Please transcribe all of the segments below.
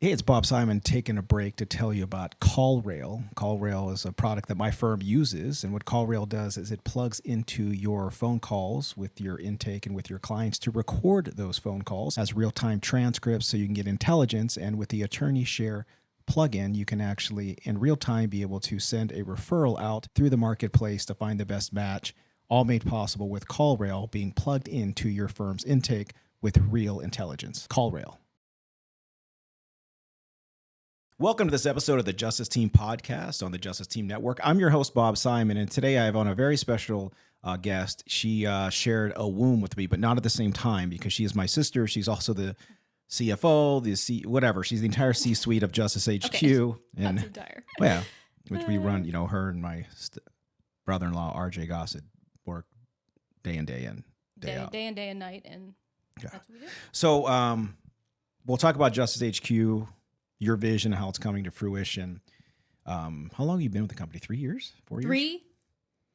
Hey, it's Bob Simon taking a break to tell you about CallRail. CallRail is a product that my firm uses, and what CallRail does is it plugs into your phone calls with your intake and with your clients to record those phone calls as real-time transcripts so you can get intelligence, and with the attorney share plugin, you can actually in real time be able to send a referral out through the marketplace to find the best match, all made possible with CallRail being plugged into your firm's intake with real intelligence. CallRail. Welcome to this episode of the Justice Team podcast on the Justice Team Network. I'm your host, Bob Simon, and today I have on a very special guest. She shared a womb with me, but not at the same time because she is my sister. She's also the CFO, whatever. She's the entire C-suite of Justice HQ. Okay. And that's entire. yeah, which we run, her and my brother-in-law, RJ Gossett, work day in, day out. Day and night, and that's what we do. So we'll talk about Justice HQ, your vision, how it's coming to fruition. How long have you been with the company? 3 years? 4 years? 3?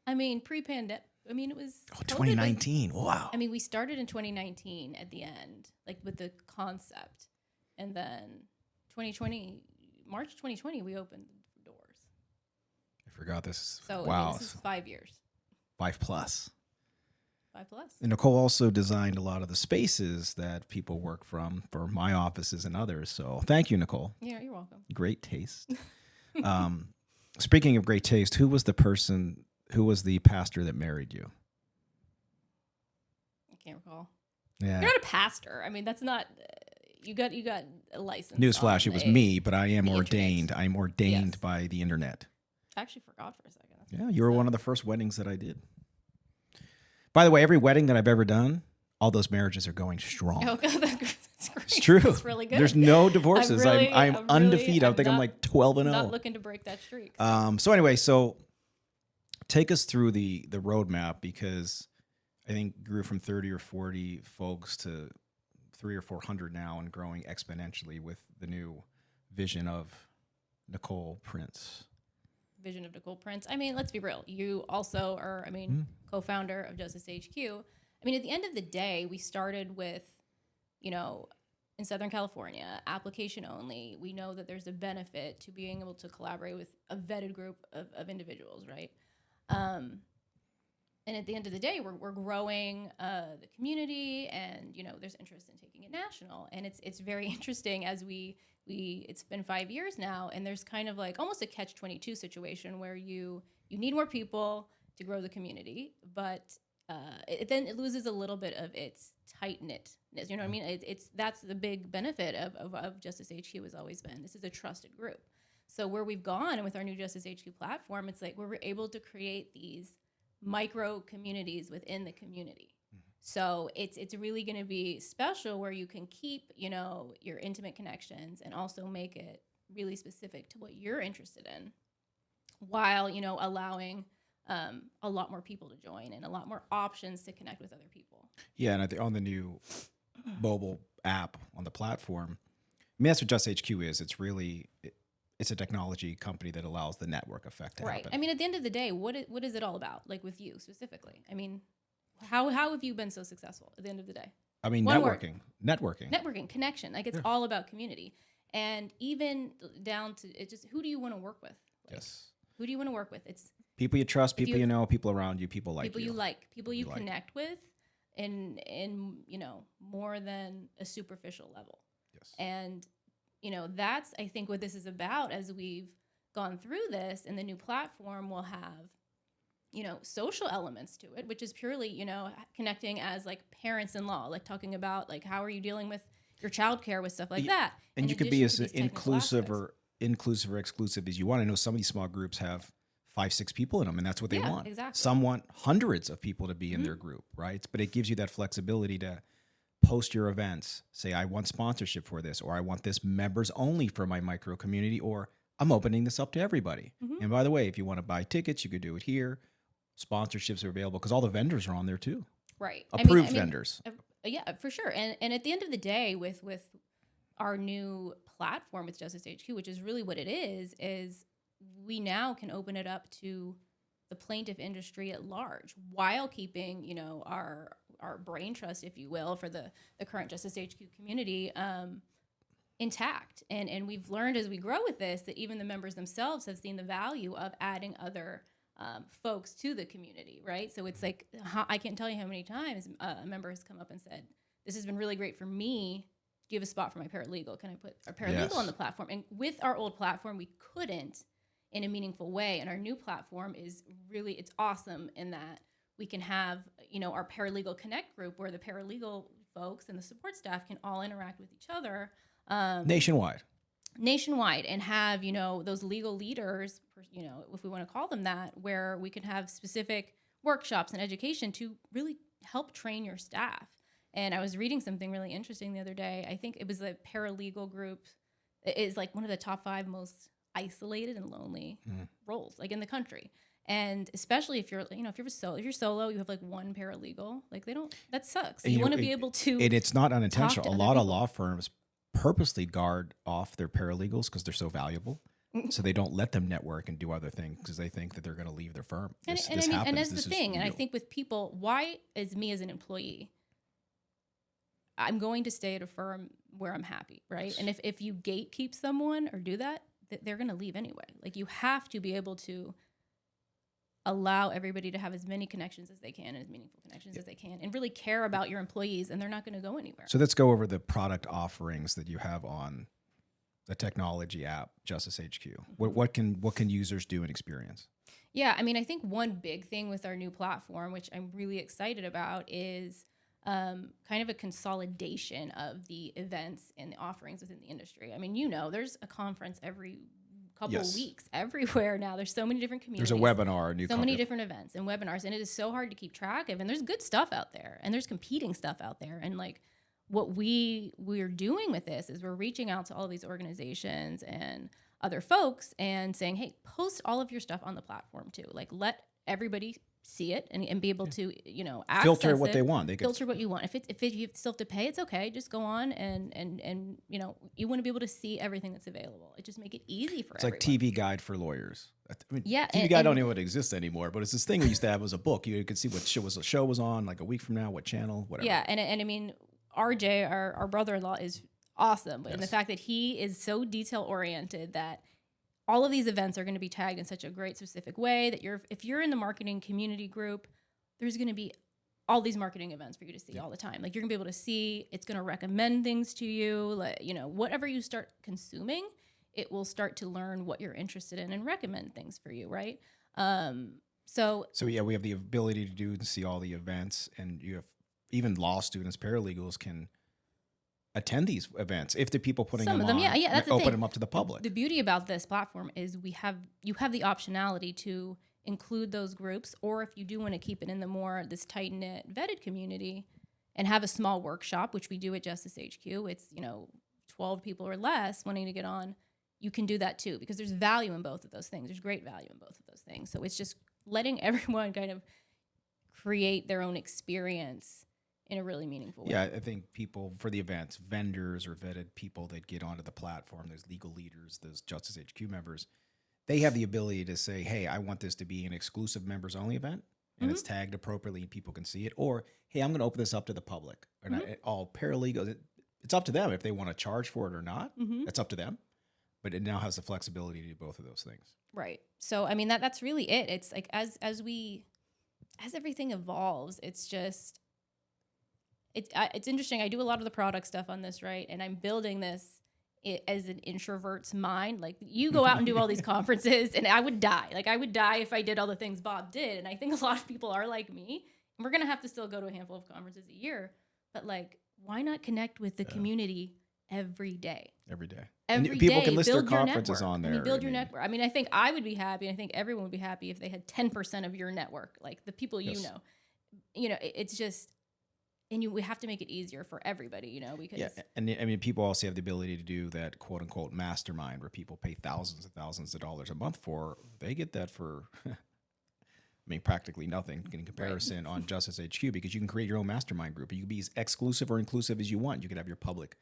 I mean, pre-pandemic. I mean, it was 2019. Wow. I mean, we started in 2019 at the end, like with the concept, and then 2020, March 2020, we opened the doors. I forgot this. So wow, I mean, this is 5 years. 5+. 5+. And Nicole also designed a lot of the spaces that people work from for my offices and others. So thank you, Nicole. Yeah, you're welcome. Great taste. Speaking of great taste, who was the pastor that married you? I can't recall. Yeah. You're not a pastor. I mean, that's not. You got a license. Newsflash, it was me, but I am ordained. Internet. I'm ordained by the internet. I actually forgot for a second. Yeah, you were one of the first weddings that I did. By the way, every wedding that I've ever done, all those marriages are going strong. Oh, that's great. It's true. That's really good. There's no divorces. I'm I'm undefeated. I think I'm like 12-0. Not looking to break that streak. So anyway, take us through the roadmap, because I think grew from 30 or 40 folks to 300 or 400 now, and growing exponentially with the new vision of Nicole Prince. Vision of Nicole Prince. I mean, let's be real. You also are, co-founder of Justice HQ. I mean, at the end of the day, we started with, in Southern California, application only. We know that there's a benefit to being able to collaborate with a vetted group of individuals, right? And at the end of the day, we're growing the community, and there's interest in taking it national. And it's very interesting as it's been 5 years now, and there's kind of like almost a catch-22 situation where you need more people to grow the community, but then it loses a little bit of its tight-knitness. You know what I mean? That's the big benefit of Justice HQ has always been. This is a trusted group. So where we've gone, and with our new Justice HQ platform, it's like we're able to create these micro communities within the community. So it's really going to be special, where you can keep, your intimate connections and also make it really specific to what you're interested in, while, allowing a lot more people to join and a lot more options to connect with other people. Yeah, and I think on the new mobile app on the platform, that's what Just HQ is. It's really it's a technology company that allows the network effect to happen. I mean, at the end of the day, what is it all about? Like with you specifically? I mean, how have you been so successful at the end of the day? I mean, networking, connection. Like it's all about community, and even down to it. Just who do you want to work with? Yes. Who do you want to work with? It's people you trust, people you know, people around you, people people you. People you connect with, in more than a superficial level. Yes. And that's, I think, what this is about. As we've gone through this, and the new platform will have social elements to it, which is purely, connecting as like parents-in-law, like talking about like how are you dealing with your childcare with stuff like that. And you could be as inclusive or exclusive as you want. I know some of these small groups have 5-6 people in them, and that's what they want. Exactly. Some want hundreds of people to be in their group, right? But it gives you that flexibility to post your events, say, I want sponsorship for this, or I want this members only for my micro community, or I'm opening this up to everybody. And by the way, if you want to buy tickets, you could do it here. Sponsorships are available because all the vendors are on there too. Right. Approved vendors. Yeah, for sure. And at the end of the day, with our new platform with Justice HQ, which is really what it is we now can open it up to the plaintiff industry at large, while keeping, our brain trust, if you will, for the current Justice HQ community, intact. And we've learned as we grow with this that even the members themselves have seen the value of adding other folks to the community, right? So it's like, I can't tell you how many times a member has come up and said, this has been really great for me. Do you have a spot for my paralegal? Can I put a paralegal on the platform? And with our old platform, we couldn't in a meaningful way. And our new platform is really, it's awesome in that we can have, our paralegal connect group where the paralegal folks and the support staff can all interact with each other. Nationwide And have, those legal leaders, if we want to call them that, where we can have specific workshops and education to really help train your staff. And I was reading something really interesting the other day. I think it was a paralegal group is like one of the top 5 most isolated and lonely roles like in the country. And especially if you're solo, you have like one paralegal, like that sucks. You want to be able to, and it's not unintentional. A lot of people. law firms purposely guard off their paralegals because they're so valuable. So they don't let them network and do other things because they think that they're going to leave their firm. And that's the thing. And I think with people, why is me as an employee, I'm going to stay at a firm where I'm happy, right? And if you gatekeep someone or do that, they're going to leave anyway. Like, you have to be able to allow everybody to have as many connections as they can and as meaningful connections as they can and really care about your employees, and they're not going to go anywhere. So let's go over the product offerings that you have on the technology app, Justice HQ. What can users do and experience? Yeah, I mean, I think one big thing with our new platform, which I'm really excited about, is kind of a consolidation of the events and the offerings within the industry. I mean, there's a conference every couple of weeks everywhere now. There's so many different communities. There's a webinar, many different events and webinars, and it is so hard to keep track of. And there's good stuff out there, and there's competing stuff out there. And like, what we're doing with this is we're reaching out to all of these organizations and other folks and saying, hey, post all of your stuff on the platform too. Like, let everybody see it and be able to, access filter what they want. They filter what you want. If you still have to pay, it's okay. Just go on and you want to be able to see everything that's available. It just make it easy for everyone. It's like TV Guide for lawyers. I mean, yeah, TV Guide don't know what exists anymore, but it's this thing we used to have as a book. You could see what show was on like a week from now, what channel, whatever. Yeah, and I mean, RJ, our brother-in-law, is awesome, but in the fact that he is so detail-oriented that all of these events are going to be tagged in such a great specific way that if you're in the marketing community group, there's going to be all these marketing events for you to see all the time. Like, you're going to be able to see, it's going to recommend things to you. Like, whatever you start consuming, it will start to learn what you're interested in and recommend things for you, right? So yeah, we have the ability to do and see all the events, and you have even law students, paralegals can attend these events if the people putting them on that's open them up to the public. The beauty about this platform is you have the optionality to include those groups, or if you do want to keep it in this tight-knit vetted community and have a small workshop, which we do at Justice HQ, it's 12 people or less wanting to get on, you can do that too, because there's value in both of those things. There's great value in both of those things. So it's just letting everyone kind of create their own experience in a really meaningful way. Yeah, I think people for the events, vendors or vetted people that get onto the platform, those legal leaders, those Justice HQ members, they have the ability to say, hey, I want this to be an exclusive members only event, and it's tagged appropriately and people can see it. Or, hey, I'm going to open this up to the public. Or not all paralegals. It's up to them if they want to charge for it or not. That's up to them. But it now has the flexibility to do both of those things. Right. So, I mean, that's really it. It's like as everything evolves, it's just, it's interesting. I do a lot of the product stuff on this, right? And I'm building this as an introvert's mind. Like, you go out and do all these conferences, and I would die. Like, I would die if I did all the things Bob did. And I think a lot of people are like me. And we're going to have to still go to a handful of conferences a year. But, like, why not connect with the community every day? Every day. Every people day, can list their build your conferences network. on there. Build your network. I mean, I think I would be happy, and I think everyone would be happy if they had 10% of your network, like the people you know. It's just, and we have to make it easier for everybody, because and I mean, people also have the ability to do that quote unquote mastermind where people pay thousands and thousands of dollars a month for. They get that for, I mean, practically nothing in comparison on Justice HQ, because you can create your own mastermind group. You can be as exclusive or inclusive as you want. You can have your public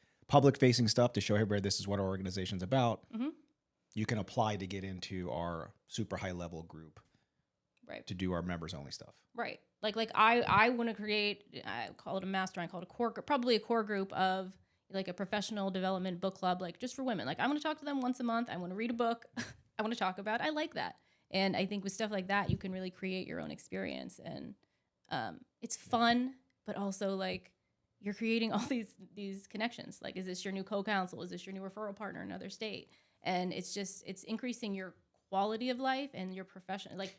facing stuff to show everybody this is what our organization's about. You can apply to get into our super high level group, right, to do our members only stuff. Right. Like I want to create, I call it a mastermind, I call it a core, probably a core group of, like a professional development book club, like just for women. Like I want to talk to them once a month. I want to read a book. I want to talk about. I like that. And I think with stuff like that, you can really create your own experience, and it's fun, but also like you're creating all these connections. Like, is this your new co-counsel? Is this your new referral partner in another state? And it's increasing your quality of life and your profession. Like,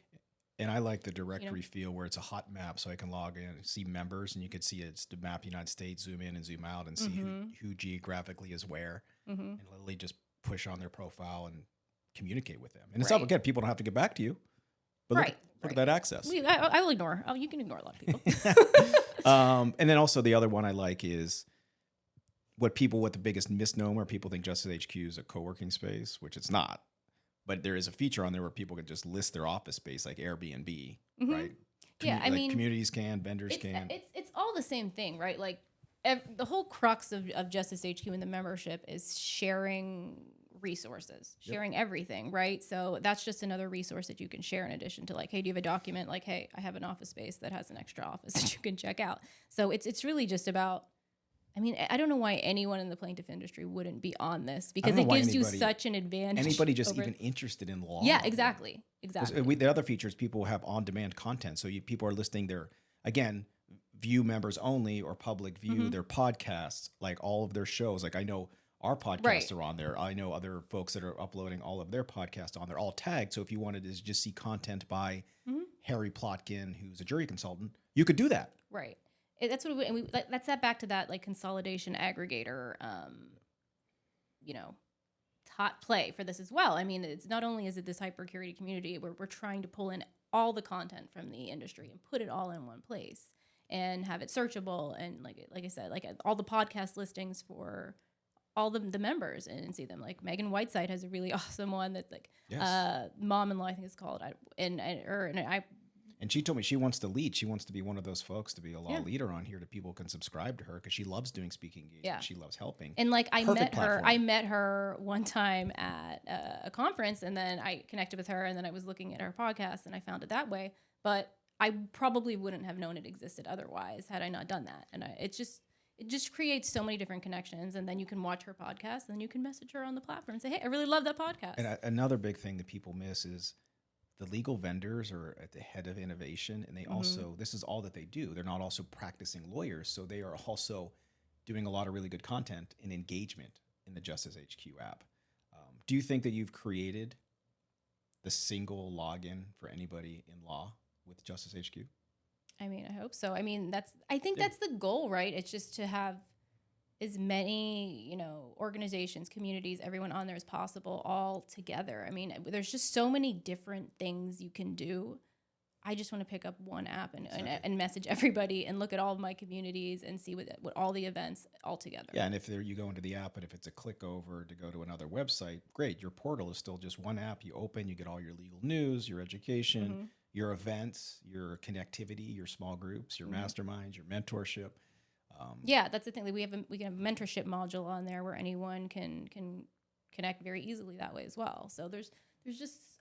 and I like the directory feel where it's a hot map, so I can log in and see members, and you can see it's the map of the United States, zoom in and zoom out, and see who geographically is where, and literally just push on their profile and communicate with them. And it's not, again, people don't have to get back to you, but look at that access. I will ignore. Oh, you can ignore a lot of people. And then also the other one I like is what the biggest misnomer, people think Justice HQ is a co-working space, which it's not. But there is a feature on there where people can just list their office space, like Airbnb, right? I mean, communities can, vendors can. It's all the same thing, right? Like the whole crux of Justice HQ and the membership is sharing resources, sharing everything, right? So that's just another resource that you can share in addition to like, hey, do you have a document? Like, hey, I have an office space that has an extra office that you can check out. So it's really just about. I mean, I don't know why anyone in the plaintiff industry wouldn't be on this, because it gives you such an advantage. Anybody just even interested in law. Yeah, exactly. The other features, people have on-demand content. So people are listing their, again, view members only or public view, their podcasts, like all of their shows. Like I know our podcasts are on there. I know other folks that are uploading all of their podcasts on there, all tagged. So if you wanted to just see content by Harry Plotkin, who's a jury consultant, you could do that. Right. That's what that's that back to that like consolidation aggregator, hot play for this as well. I mean, it's not only is it this hypercurity community where we're trying to pull in all the content from the industry and put it all in one place and have it searchable, and like I said, like all the podcast listings for all the members and see them. Like Megan Whiteside has a really awesome one that's like Mom-in-Law, I think it's called. And she told me she wants to lead. She wants to be one of those folks to be a law leader on here that people can subscribe to her because she loves doing speaking engagements. Yeah. She loves helping. And like I met her one time at a conference, and then I connected with her, and then I was looking at her podcast and I found it that way. But I probably wouldn't have known it existed otherwise had I not done that. And it just creates so many different connections, and then you can watch her podcast, and then you can message her on the platform and say, hey, I really love that podcast. And another big thing that people miss is the legal vendors are at the head of innovation, and they also, this is all that they do. They're not also practicing lawyers, so they are also doing a lot of really good content and engagement in the Justice HQ app. Do you think that you've created the single login for anybody in law with Justice HQ? I mean, I hope so. I mean, I think that's the goal, right? It's just to have as many, organizations, communities, everyone on there as possible, all together. I mean, there's just so many different things you can do. I just want to pick up one app and message everybody and look at all of my communities and see what all the events all together. Yeah, and if you go into the app, and if it's a click over to go to another website, great. Your portal is still just one app. You open, you get all your legal news, your education, your events, your connectivity, your small groups, your masterminds, your mentorship. Yeah, that's the thing. We can have a mentorship module on there where anyone can connect very easily that way as well. So there's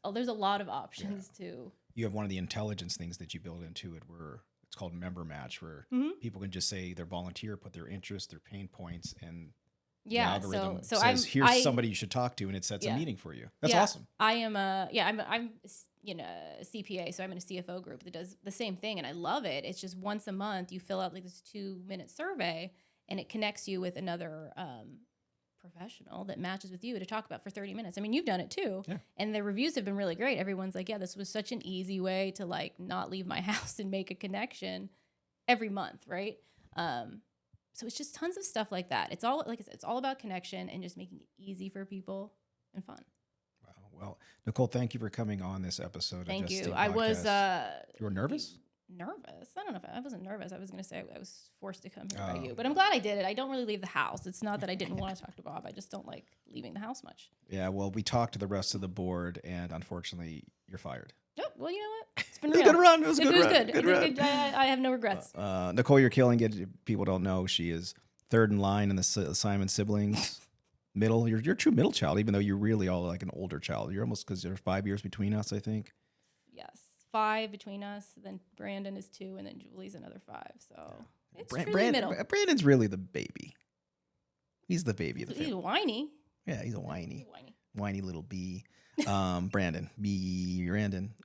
a lot of options too. You have one of the intelligence things that you build into it where it's called Member Match, where people can just say their volunteer, put their interests, their pain points, and the algorithm says here's somebody you should talk to, and it sets a meeting for you. That's awesome. I'm a CPA, so I'm in a CFO group that does the same thing, and I love it. It's just once a month you fill out like this 2-minute survey, and it connects you with another professional that matches with you to talk about for 30 minutes. I mean, you've done it too, and the reviews have been really great. Everyone's like, yeah, this was such an easy way to like not leave my house and make a connection every month, right? So it's just tons of stuff like that. It's all, like I said, it's all about connection and just making it easy for people and fun. Wow. Well, Nicole, thank you for coming on this episode. Thank you. I was. You were nervous? Nervous? I don't know if I wasn't nervous. I was going to say I was forced to come here by you, but I'm glad I did it. I don't really leave the house. It's not that I didn't want to talk to Bob. I just don't like leaving the house much. Yeah. Well, we talked to the rest of the board, and unfortunately, you're fired. Oh, well, you know what? It's been a good run. It was good. I have no regrets. Nicole, you're killing it. People don't know she is third in line in the Simon siblings. Middle. You're a true middle child, even though you're really all like an older child. You're almost, because there's 5 years between us, I think. Yes, 5 between us. Then Brandon is 2, and then Julie's another 5. So it's truly middle. Brandon's really the baby. He's the baby of the He's family. whiny. Yeah, he's a whiny. He's whiny. Whiny little bee. Brandon.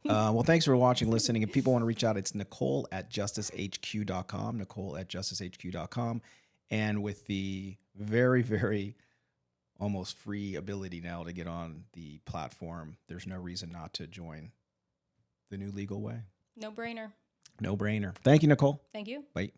Well, thanks for watching, listening. If people want to reach out, it's Nicole@justicehq.com. Nicole@justicehq.com. And with the very, very almost free ability now to get on the platform, there's no reason not to join the new legal way. No brainer. No brainer. Thank you, Nicole. Thank you. Bye.